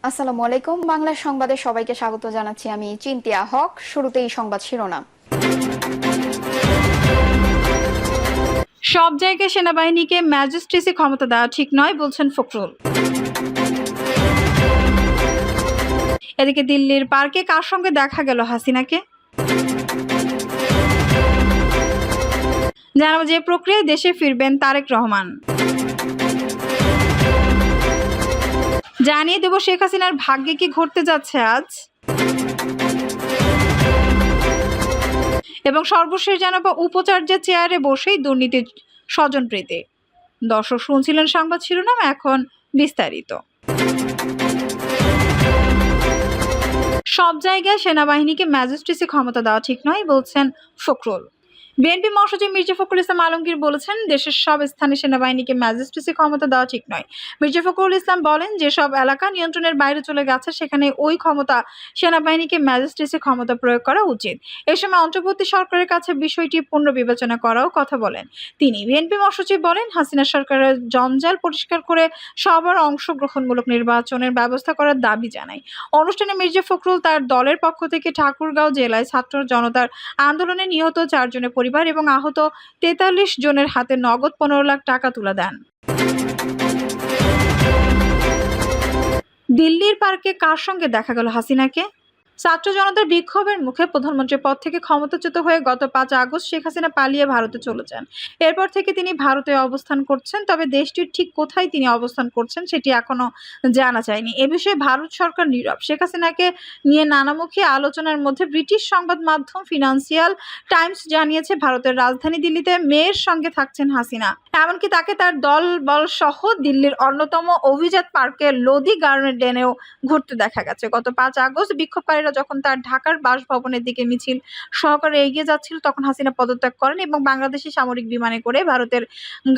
আসসালামু আলাইকুম। বাংলা সংবাদে সবাইকে স্বাগত জানাচ্ছি। আমি চিন্তিয়া হক। শুরুতেই সংবাদ শিরোনাম। সব জায়গায় সেনাবাহিনীকে ম্যাজিস্ট্রেসি ক্ষমতা দেওয়া ঠিক নয় বলছেন ফখরুল। এদিকে দিল্লির পার্কে কার সঙ্গে দেখা গেল হাসিনাকে? জানাবো যে প্রক্রিয়ায় দেশে ফিরবেন তারেক রহমান। জানিয়ে দেব শেখ হাসিনার ভাগ্যে কি ঘটতে যাচ্ছে আজ। এবং সর্বশেষ জানাবো উপাচার্যের চেয়ারে বসেই দুর্নীতি স্বজনপ্রীতি। দর্শক শুনছিলেন সংবাদ শিরোনাম, এখন বিস্তারিত। সব জায়গায় সেনাবাহিনীকে ম্যাজিস্ট্রেসি ক্ষমতা দেওয়া ঠিক নয় বলছেন ফখরুল। বিএনপি মহাসচিব মির্জা ফখরুল ইসলাম আলমগীর বলেছেন, দেশের সব স্থানে সেনাবাহিনীকে ম্যাজিস্ট্রেসি ক্ষমতা দেওয়া ঠিক নয়। মির্জা ফখরুল ইসলাম বলেন, যেসব এলাকা নিয়ন্ত্রণের বাইরে চলে গেছে সেখানে ওই ক্ষমতা সেনাবাহিনীকে ম্যাজিস্ট্রেসি ক্ষমতা প্রয়োগ করা উচিত। এ সময় অন্তর্বর্তী সরকারের কাছে বিষয়টি পুনর্বিবেচনা করাও কথা বলেন তিনি। বিএনপি মহাসচিব বলেন, হাসিনা সরকারের জঞ্জাল পরিষ্কার করে সবার অংশগ্রহণমূলক নির্বাচনের ব্যবস্থা করার দাবি জানায়। অনুষ্ঠানে মির্জা ফখরুল তার দলের পক্ষ থেকে ঠাকুরগাঁও জেলায় ছাত্র জনতার আন্দোলনে নিহত 4 জনের পরিবার এবং আহত 43 জনের হাতে নগদ 15 লাখ টাকা তুলে দেন। দিল্লির পার্কে কার সঙ্গে দেখা গেল হাসিনাকে? ছাত্র জনতার বিক্ষোভের মুখে প্রধানমন্ত্রীর পদ থেকে ক্ষমতাচ্যুত হয়ে গত 5 আগস্ট শেখ হাসিনা পালিয়ে ভারতে চলে যান। এরপর থেকে তিনি ভারতে অবস্থান করছেন, তবে দেশটির ঠিক কোথায় তিনি অবস্থান করছেন সেটি এখনো জানা যায়নি। এ বিষয়ে ভারত সরকার নীরব। শেখ হাসিনাকে নিয়ে নানামুখী আলোচনার মধ্যে ব্রিটিশ সংবাদ মাধ্যম ফিনান্সিয়াল টাইমস জানিয়েছে, ভারতের রাজধানী দিল্লিতে মেয়ের সঙ্গে থাকছেন হাসিনা। এমনকি তাকে তার দলবল সহ দিল্লির অন্যতম অভিজাত পার্কে লোদি গার্ডেনেও ঘুরতে দেখা গেছে। গত 5 আগস্ট বিক্ষোভকারীরা যখন তার ঢাকার বাসভবনের দিকে মিছিল সহকারে এগিয়ে যাচ্ছিল, তখন হাসিনা পদত্যাগ করেন এবং বাংলাদেশি সামরিক বিমানে করে ভারতের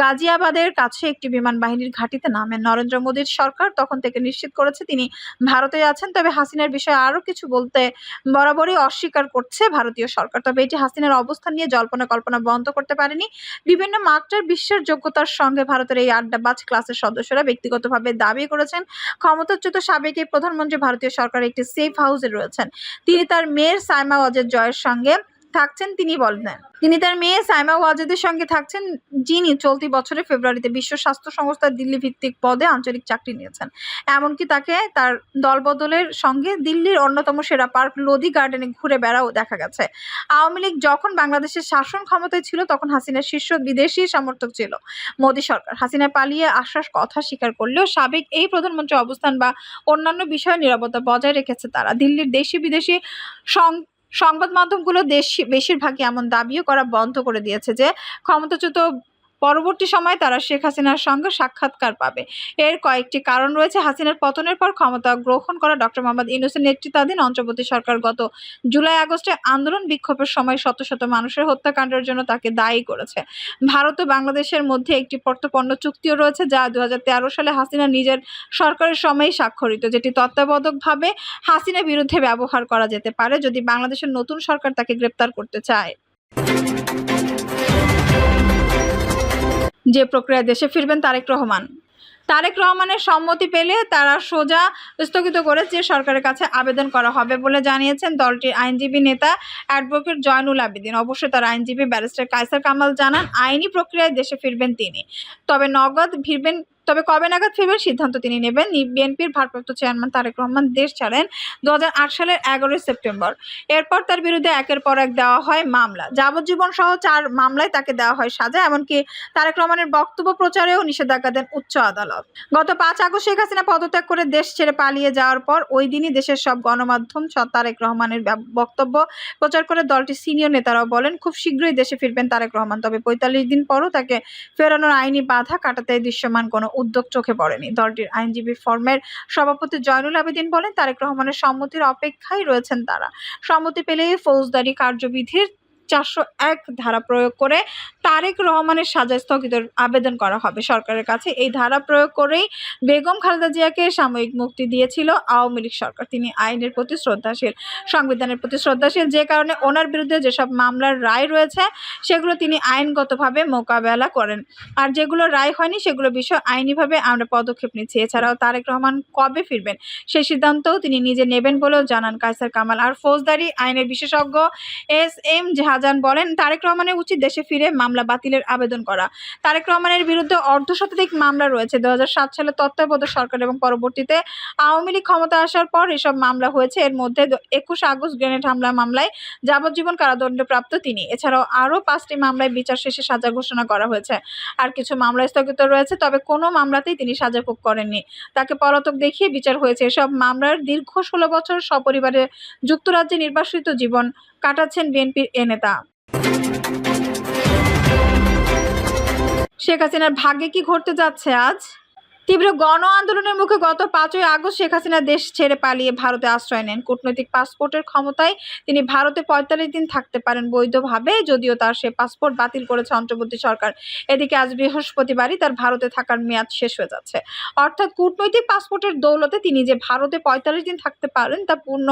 গাজিয়াবাদের কাছে একটি বিমান বাহিনীর ঘাঁটিতে নামেন। নরেন্দ্র মোদীর সরকার তখন থেকে নিশ্চিত করেছে তিনি ভারতে আছেন, তবে হাসিনার বিষয়ে আরও কিছু বলতে বরাবরই অস্বীকার করছে ভারতীয় সরকার। তবে এটি হাসিনার অবস্থান নিয়ে জল্পনা কল্পনা বন্ধ করতে পারেনি। বিভিন্ন মাত্রার বিশ্বাসযোগ্যতার সঙ্গে ভারতের এই আড্ডাবাজ ক্লাসের সদস্যরা ব্যক্তিগতভাবে দাবি করেছেন, ক্ষমতাচ্যুত সাবেক এই প্রধানমন্ত্রী ভারতীয় সরকারের একটি সেফ হাউসে রয়েছেন। তিনি তার মেয়ের সাইমা ওয়াজেদ জয়ের সঙ্গে থাকছেন। তিনি তার মেয়ে সাইমা ওয়াজেদের সঙ্গে থাকছেন, যিনি চলতি বছরের ফেব্রুয়ারিতে বিশ্ব স্বাস্থ্য সংস্থার দিল্লি ভিত্তিক পদে আঞ্চলিক চাকরি নিয়েছেন। এমনকি তাকে তার দলবদলের সঙ্গে দিল্লির অন্যতম সেরা পার্ক লোদি গার্ডেনে ঘুরে বেড়াও দেখা গেছে। আওয়ামী লীগ যখন বাংলাদেশের শাসন ক্ষমতায় ছিল, তখন হাসিনার শীর্ষ বিদেশি সমর্থক ছিল মোদী সরকার। হাসিনা পালিয়ে আসার কথা স্বীকার করলেও সাবেক এই প্রধানমন্ত্রীর অবস্থান বা অন্যান্য বিষয়ে নীরবতা বজায় রেখেছে তারা। দিল্লির দেশি বিদেশি সংবাদ মাধ্যমগুলো বেশিরভাগই এমন দাবিও করা বন্ধ করে দিয়েছে যে ক্ষমতাচ্যুত পরবর্তী সময়ে তারা শেখ হাসিনার সঙ্গে সাক্ষাৎকার পাবে। এর কয়েকটি কারণ রয়েছে। হাসিনার পতনের পর ক্ষমতা গ্রহণ করা ডক্টর মোহাম্মদ ইউনূসের নেতৃত্বাধীন অন্তর্বর্তী সরকার গত জুলাই আগস্টে আন্দোলন বিক্ষোভের সময় শত শত মানুষের হত্যাকাণ্ডের জন্য তাকে দায়ী করেছে। ভারত ও বাংলাদেশের মধ্যে একটি পণ্য চুক্তিও রয়েছে, যা 2013 সালে হাসিনা নিজের সরকারের সময় স্বাক্ষরিত, যেটি তত্ত্বাবধায়কভাবে হাসিনার বিরুদ্ধে ব্যবহার করা যেতে পারে যদি বাংলাদেশের নতুন সরকার তাকে গ্রেপ্তার করতে চায়। যে প্রক্রিয়ায় দেশে ফিরবেন তারেক রহমানের সম্মতি পেলে তারা সোজা স্থগিত করে যে সরকারের কাছে আবেদন করা হবে বলে জানিয়েছেন দলটির আইনজীবী নেতা অ্যাডভোকেট জয়নুল আবেদিন। অবশ্যই তার আইনজীবী ব্যারিস্টার কায়সার কামাল জানান, আইনি প্রক্রিয়ায় দেশে ফিরবেন তিনি, তবে কবে নাগাদ ফিরবেন সিদ্ধান্ত তিনি নেবেন। বিএনপির ভারপ্রাপ্ত চেয়ারম্যান তারেক রহমান দেশ ছাড়েন 2008 সালের 11 সেপ্টেম্বর। এরপর তার বিরুদ্ধে একের পর এক দেওয়া হয় মামলা। যাবজ্জীবন সহ 4 মামলায় তাকে দেওয়া হয় সাজা। এমনকি তারেক রহমানের বক্তব্য প্রচারেও নিষেধাজ্ঞা দেন উচ্চ আদালত। গত 5 আগস্ট শেখ হাসিনা পদত্যাগ করে দেশ ছেড়ে পালিয়ে যাওয়ার পর ওই দিনই দেশের সব গণমাধ্যম তারেক রহমানের বক্তব্য প্রচার করে দলটির সিনিয়র নেতারাও বলেন, খুব শীঘ্রই দেশে ফিরবেন তারেক রহমান। তবে 45 দিন পরও তাকে ফেরানোর আইনি বাধা কাটাতে দৃশ্যমান কোনো উদ্যোগ চোখে পড়েনি। দলটির আইনজীবী ফোরামের সভাপতি জয়নুল আবেদিন বলেন, তারেক রহমানের সম্মতির অপেক্ষায় রয়েছেন তারা। সম্মতি পেলেই ফৌজদারি কার্যবিধির 401 ধারা প্রয়োগ করে তারেক রহমানের সাজা স্থগিতের আবেদন করা হবে সরকারের কাছে। এই ধারা প্রয়োগ করেই বেগম খালেদা জিয়াকে সাময়িক মুক্তি দিয়েছিল আওয়ামী লীগ সরকার। তিনি আইনের প্রতি শ্রদ্ধাশীল, সংবিধানের প্রতি শ্রদ্ধাশীল, যে কারণে ওনার বিরুদ্ধে যেসব মামলার রায় রয়েছে সেগুলো তিনি আইনগতভাবে মোকাবেলা করেন, আর যেগুলো রায় হয়নি সেগুলো বিষয় আইনিভাবে আমরা পদক্ষেপ নিচ্ছি। এছাড়াও তারেক রহমান কবে ফিরবেন সেই সিদ্ধান্তও তিনি নিজে নেবেন বলেও জানান কায়সার কামাল। আর ফৌজদারি আইনের বিশেষজ্ঞ এস.এম. শাহজাহান বলেন, তারেক রহমানের উচিত দেশে ফিরে মামলা বাতিলের আবেদন করা। তারেক রহমানের বিরুদ্ধে অর্ধশতাধিক মামলা রয়েছে। 2007 সালে তত্ত্বাবধায়ক সরকার এবং পরবর্তীতে আওয়ামী লীগ ক্ষমতা আসার পর এসব মামলা হয়েছে। এর মধ্যে 21 আগস্ট গ্রেনেড হামলা মামলায় যাবজ্জীবন কারাদণ্ডপ্রাপ্ত তিনি। এছাড়াও আরও 5টি মামলায় বিচার শেষে সাজা ঘোষণা করা হয়েছে। আর কিছু মামলা স্থগিত রয়েছে, তবে কোনো মামলাতেই তিনি সাজা ভোগ করেননি। তাকে পলাতক দেখিয়ে বিচার হয়েছে। এসব মামলার দীর্ঘ 16 বছর সপরিবারে যুক্তরাজ্যে নির্বাসিত জীবন কাটাচ্ছেন বিএনপির এ নেতা। শেখ হাসিনার ভাগ্যে কি ঘটতে যাচ্ছে আজ? তীব্র গণ আন্দোলনের মুখে গত 5ই আগস্ট শেখ হাসিনা দেশ ছেড়ে পালিয়ে ভারতে আশ্রয় নেন। কূটনৈতিক পাসপোর্টের ক্ষমতায় তিনি ভারতে 45 দিন থাকতে পারেন বৈধভাবে, যদিও তার সে পাসপোর্ট বাতিল করেছে অন্তর্বর্তী সরকার। এদিকে আজ বৃহস্পতিবারই তার ভারতে থাকার মেয়াদ শেষ হয়ে যাচ্ছে। অর্থাৎ কূটনৈতিক পাসপোর্টের দৌলতে তিনি যে ভারতে 45 দিন থাকতে পারেন তা পূর্ণ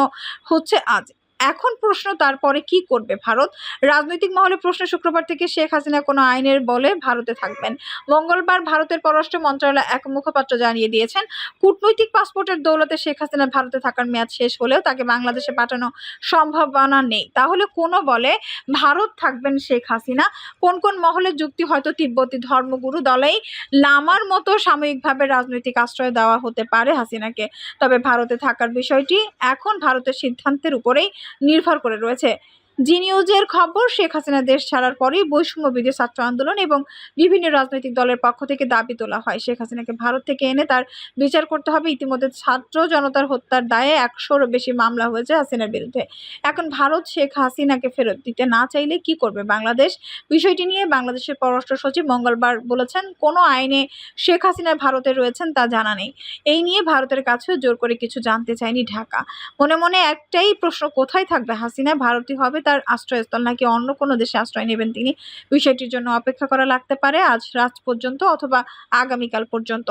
হচ্ছে আজ। এখন প্রশ্ন, তারপরে কি করবে ভারত? রাজনৈতিক মহলে প্রশ্ন। শুক্রবার থেকে শেখ হাসিনা কোনো আইনের বলে ভারতে থাকবেন। মঙ্গলবার ভারতের পররাষ্ট্র মন্ত্রণালয়ের এক মুখপাত্র জানিয়ে দিয়েছেন, কূটনৈতিক পাসপোর্টের দৌলতে শেখ হাসিনা ভারতে থাকার মেয়াদ শেষ হলেও তাকে বাংলাদেশে পাঠানোর সম্ভাবনা নেই। তাহলে কোনো বলে ভারত থাকবেন শেখ হাসিনা? কোন কোন মহলের যুক্তি, হয়তো তিব্বতী ধর্মগুরু দলাই লামার মতো সাময়িকভাবে রাজনৈতিক আশ্রয় দেওয়া হতে পারে হাসিনাকে। তবে ভারতে থাকার বিষয়টি এখন ভারতের সিদ্ধান্তের উপরেই নির্ভর করে রয়েছে। জি নিউজের খবর, শেখ হাসিনা দেশ ছাড়ার পরেই বৈষম্য বিরোধী ছাত্র আন্দোলন এবং বিভিন্ন রাজনৈতিক দলের পক্ষ থেকে দাবি তোলা হয়, শেখ হাসিনাকে ভারত থেকে এনে তার বিচার করতে হবে। ইতিমধ্যে ছাত্র জনতার হত্যার দায়ে 100-র বেশি মামলা হয়েছে হাসিনার বিরুদ্ধে। এখন ভারত শেখ হাসিনাকে ফেরত দিতে না চাইলে কি করবে বাংলাদেশ? বিষয়টি নিয়ে বাংলাদেশের পররাষ্ট্র সচিব মঙ্গলবার বলেছেন, কোনো আইনে শেখ হাসিনা ভারতে রয়েছেন তা জানা নেই। এই নিয়ে ভারতের কাছেও জোর করে কিছু জানতে চায়নি ঢাকা। মনে মনে একটাই প্রশ্ন, কোথায় থাকবে হাসিনা? ভারতই হবে তার আশ্রয়স্থল, নাকি অন্য কোনো দেশে আশ্রয় নেবেন তিনি? বিষয়টির জন্য অপেক্ষা করা লাগতে পারে আজ রাত পর্যন্ত অথবা আগামীকাল পর্যন্ত।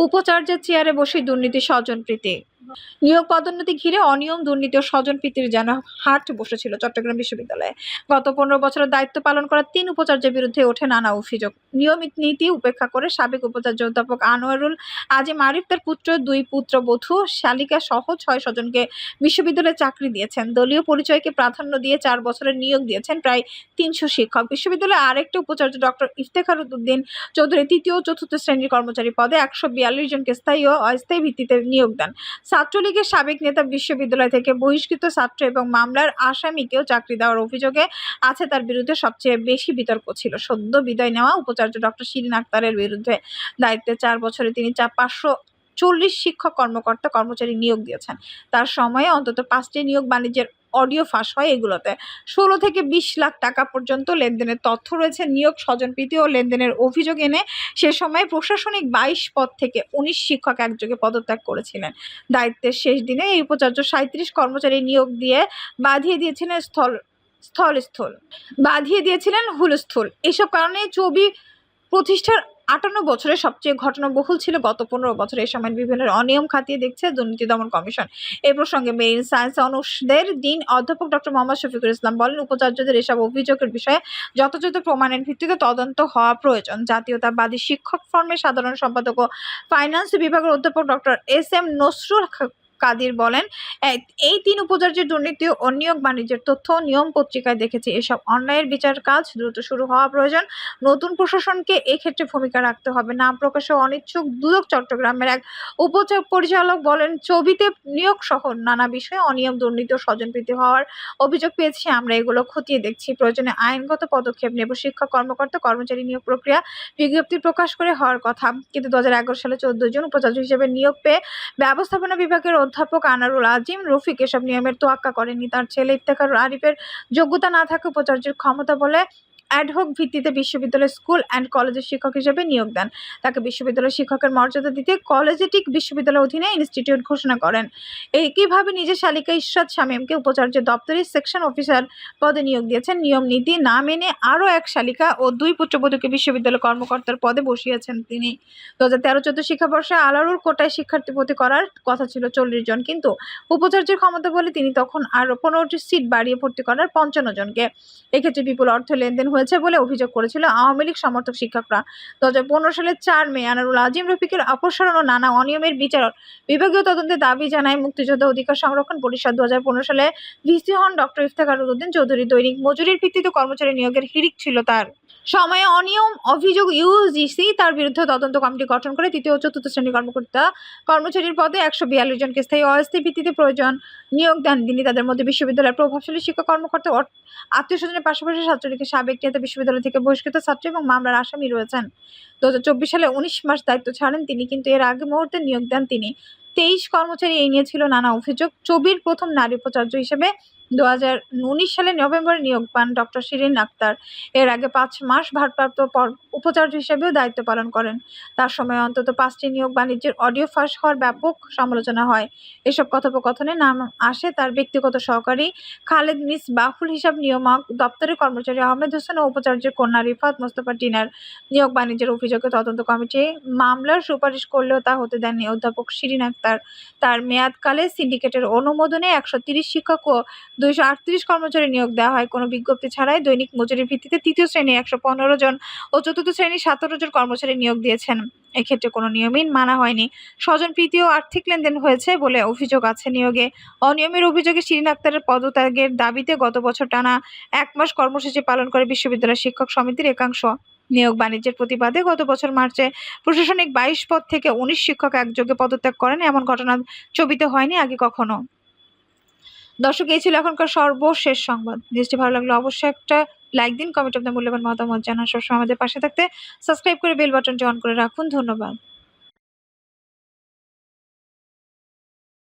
উপাচার্যের চেয়ারে বসে দুর্নীতি স্বজনপ্রীতি। নিয়োগ পদোন্নতি ঘিরে অনিয়ম, দুর্নীতি ও স্বজনপ্রীতির যেন হাট বসেছিল চট্টগ্রাম বিশ্ববিদ্যালয়ে। গত 15 বছরের দায়িত্ব পালন করা 3 উপাচার্যের বিরুদ্ধে ওঠে নানা অভিযোগ। নিয়মিত নীতি উপেক্ষা করে সাবেক উপাচার্য অধ্যাপক আনোয়ারুল আজিম আরিফ তার পুত্র, 2 পুত্রবধূ, শালিকা সহ 6 স্বজনকে বিশ্ববিদ্যালয়ে চাকরি দিয়েছেন। দলীয় পরিচয়কে প্রাধান্য দিয়ে 4 বছরের নিয়োগ দিয়েছেন প্রায় 300 শিক্ষক। বিশ্ববিদ্যালয়ের আরেকটা উপাচার্য ডক্টর ইফতেখার উদ্দিন চৌধুরী 3য় ও 4র্থ শ্রেণীর কর্মচারী পদে 142 জনকে স্থায়ী ও অস্থায়ী ভিত্তিতে নিয়োগ দেন। ছাত্রলীগের সাবেক নেতা বিশ্ববিদ্যালয় থেকে বহিষ্কৃত ছাত্র এবং মামলার আসামিকেও চাকরি দেওয়ার অভিযোগে আছে তার বিরুদ্ধে। সবচেয়ে বেশি বিতর্ক ছিল সদ্য বিদায় নেওয়া উপাচার্য ডক্টর শিরিন আক্তারের বিরুদ্ধে। দায়িত্বে 4 বছরে তিনি 540 শিক্ষক কর্মকর্তা কর্মচারী নিয়োগ দিয়েছেন। তার সময়ে অন্তত 5টি নিয়োগ বাণিজ্যের অডিও ফাঁস হয়। এগুলোতে 16 থেকে 20 লাখ টাকা পর্যন্ত লেনদেনের তথ্য রয়েছে। নিয়োগ, স্বজনপ্রীতি ও লেনদেনের অভিযোগ এনে সে সময় প্রশাসনিক 22 পদ থেকে 19 শিক্ষক একযোগে পদত্যাগ করেছিলেন। দায়িত্বের শেষ দিনে এই উপাচার্য 37 কর্মচারী নিয়োগ দিয়ে বাঁধিয়ে দিয়েছিলেন বাঁধিয়ে দিয়েছিলেন হুলস্থুল। এসব কারণে চবি প্রতিষ্ঠার 58 বছরে সবচেয়ে ঘটনাবহুল ছিল গত 15 বছরে। এই সময় বিভিন্ন অনিয়ম খাতিয়ে দেখছে দুর্নীতি দমন কমিশন। এই প্রসঙ্গে মেরিন সায়েন্স অনুষদের ডিন অধ্যাপক ডক্টর মোহাম্মদ শফিকুল ইসলাম বলেন, উপাচার্যদের এসব অভিযোগের বিষয়ে যথাযথ প্রমাণের ভিত্তিতে তদন্ত হওয়া প্রয়োজন। জাতীয়তাবাদী শিক্ষক ফোরামের সাধারণ সম্পাদক ও ফাইন্যান্স বিভাগের অধ্যাপক ডক্টর এস.এম. নসরুল কাদির বলেন, এই 3 উপাচার্যের দুর্নীতি ও নিয়োগ বাণিজ্যের তথ্য নিয়ম পত্রিকায় দেখেছি। এসব অন্যায়ের বিচার কাজ দ্রুত শুরু হওয়া প্রয়োজন। নতুন প্রশাসনকে এক্ষেত্রে ভূমিকা রাখতে হবে। নাম প্রকাশে অনিচ্ছুক দুদক চট্টগ্রামের এক উপপরিচালক বলেন, চবিতে নিয়োগ সহ নানা বিষয়ে অনিয়ম, দুর্নীতি ও স্বজনপ্রীতি হওয়ার অভিযোগ পেয়েছি। আমরা এগুলো খতিয়ে দেখছি, প্রয়োজনে আইনগত পদক্ষেপ নেব। শিক্ষক কর্মকর্তা কর্মচারী নিয়োগ প্রক্রিয়া বিজ্ঞপ্তি প্রকাশ করে হওয়ার কথা, কিন্তু 2011 সালে 14 জন উপাচার্য হিসেবে নিয়োগ পেয়ে ব্যবস্থাপনা বিভাগের অধ্যাপক আনোয়ারুল আজিম রফিক এসব নিয়মের তোয়াক্কা করেননি। তার ছেলে ইফতেখার আরিফের যোগ্যতা না থাকে উপাচার্যের ক্ষমতা বলে অ্যাডহক ভিত্তিতে বিশ্ববিদ্যালয়, স্কুল অ্যান্ড কলেজের শিক্ষক হিসেবে নিয়োগ দেন। তাকে বিশ্ববিদ্যালয় শিক্ষকের মর্যাদা দিতে কলেজিয়েট বিশ্ববিদ্যালয়ের অধীনে ইনস্টিটিউট ঘোষণা করেন। একইভাবে নিজের শালিকা ইশরাত শামীমকে উপাচার্য দপ্তরের সেকশন অফিসার পদে নিয়োগ দিয়েছেন। নিয়ম নীতি না মেনে আরও এক শালিকা ও 2 পুত্রবধূকে বিশ্ববিদ্যালয় কর্মকর্তার পদে বসিয়েছেন তিনি। 2013-14 শিক্ষাবর্ষে আলারুর কোটায় শিক্ষার্থী ভর্তি করার কথা ছিল 40 জন, কিন্তু উপাচার্যের ক্ষমতা বলে তিনি তখন আরও 15টি সিট বাড়িয়ে ভর্তি করার 55 জনকে। এক্ষেত্রে বিপুল অর্থ লেনদেন হয়েছে বলে অভিযোগ করেছিল আওয়ামী লীগ সমর্থক শিক্ষকরা। 2015 সালের 4 মে আনারুল আজিম রফিকের অপসারণ ও নানা অনিয়মের বিচার বিভাগীয় তদন্তের দাবি জানায় মুক্তিযোদ্ধা অধিকার সংরক্ষণ পরিষদ। 2015 সালে ভিসি হন ডক্টর ইফতেখার উদ্দিন চৌধুরী। দৈনিক মজুরির ভিত্তিতে কর্মচারী নিয়োগের হিড়িক ছিল তার। সময়ে অনিয়ম অভিযোগ ইউজিসি তার বিরুদ্ধে তদন্ত কমিটি গঠন করে 3য় ও 4র্থ শ্রেণীর কর্মচারীর পদে 142 জনকে স্থায়ী ও অস্থায়ী ভিত্তিতে প্রয়োজন নিয়োগ দেন তিনি। তাদের মধ্যে বিশ্ববিদ্যালয়ের প্রভাবশালী শিক্ষক কর্মকর্তা, আত্মীয়স্বজনের পাশাপাশি ছাত্রলীগের সাবেক নেতা, বিশ্ববিদ্যালয় থেকে বহিষ্কৃত ছাত্র এবং মামলার আসামি রয়েছেন। 2024 সালে 19 মাস দায়িত্ব ছাড়েন তিনি, কিন্তু এর আগে মুহূর্তে নিয়োগ দেন তিনি। 23 কর্মচারী এই নিয়ে ছিল নানা অভিযোগ। চবির প্রথম নারী উপাচার্য হিসেবে 2019 সালে নভেম্বরে নিয়োগ পান ডক্টর শিরিন আক্তার। এর আগে 5 মাস ভারপ্রাপ্ত উপাচার্য হিসেবেও দায়িত্ব পালন করেন। তার সময় অন্তত 5টি নিয়োগ বাণিজ্যের অডিও ফাঁস হওয়ার ব্যাপক সমালোচনা হয়। এসব কথোপকথনে নাম আসে তার ব্যক্তিগত সহকারী খালেদ মিসবাহুল, হিসাব নিয়ামক দপ্তরের কর্মচারী আহমেদ হোসেন ও উপাচার্যের কন্যা রিফাত মোস্তফা টিনার। নিয়োগ বাণিজ্যের অভিযোগে তদন্ত কমিটি মামলার সুপারিশ করলেও তা হতে দেননি অধ্যাপক শিরিন আক্তার। তার মেয়াদকালে সিন্ডিকেটের অনুমোদনে 130 শিক্ষক ও 238 কর্মচারী নিয়োগ দেওয়া হয় কোনো বিজ্ঞপ্তি ছাড়াই। দৈনিক মজুরির ভিত্তিতে 3য় শ্রেণী 115 জন ও 4র্থ শ্রেণী 17 জন কর্মচারী নিয়োগ দিয়েছেন। এক্ষেত্রে কোনো নিয়মই মানা হয়নি। স্বজনপ্রীতি ও আর্থিক লেনদেন হয়েছে বলে অভিযোগ আছে। নিয়োগে অনিয়মের অভিযোগে শিরিন আক্তারের পদত্যাগের দাবিতে গত বছর টানা 1 মাস কর্মসূচি পালন করে বিশ্ববিদ্যালয় শিক্ষক সমিতির একাংশ। নিয়োগ বাণিজ্যের প্রতিবাদে গত বছর মার্চে প্রশাসনিক 22 পদ থেকে 19 শিক্ষক একযোগে পদত্যাগ করেন। এমন ঘটনা চবিতে হয়নি আগে কখনো। দর্শক, এই ছিল এখনকার সর্বশেষ সংবাদ। নিউজটি ভালো লাগলে অবশ্যই একটা লাইক দিন, কমেন্ট আপনার মূল্যবান মতামত জানান। সবসময় আমাদের পাশে থাকতে সাবস্ক্রাইব করে বেল বাটনটি অন করে রাখুন। ধন্যবাদ।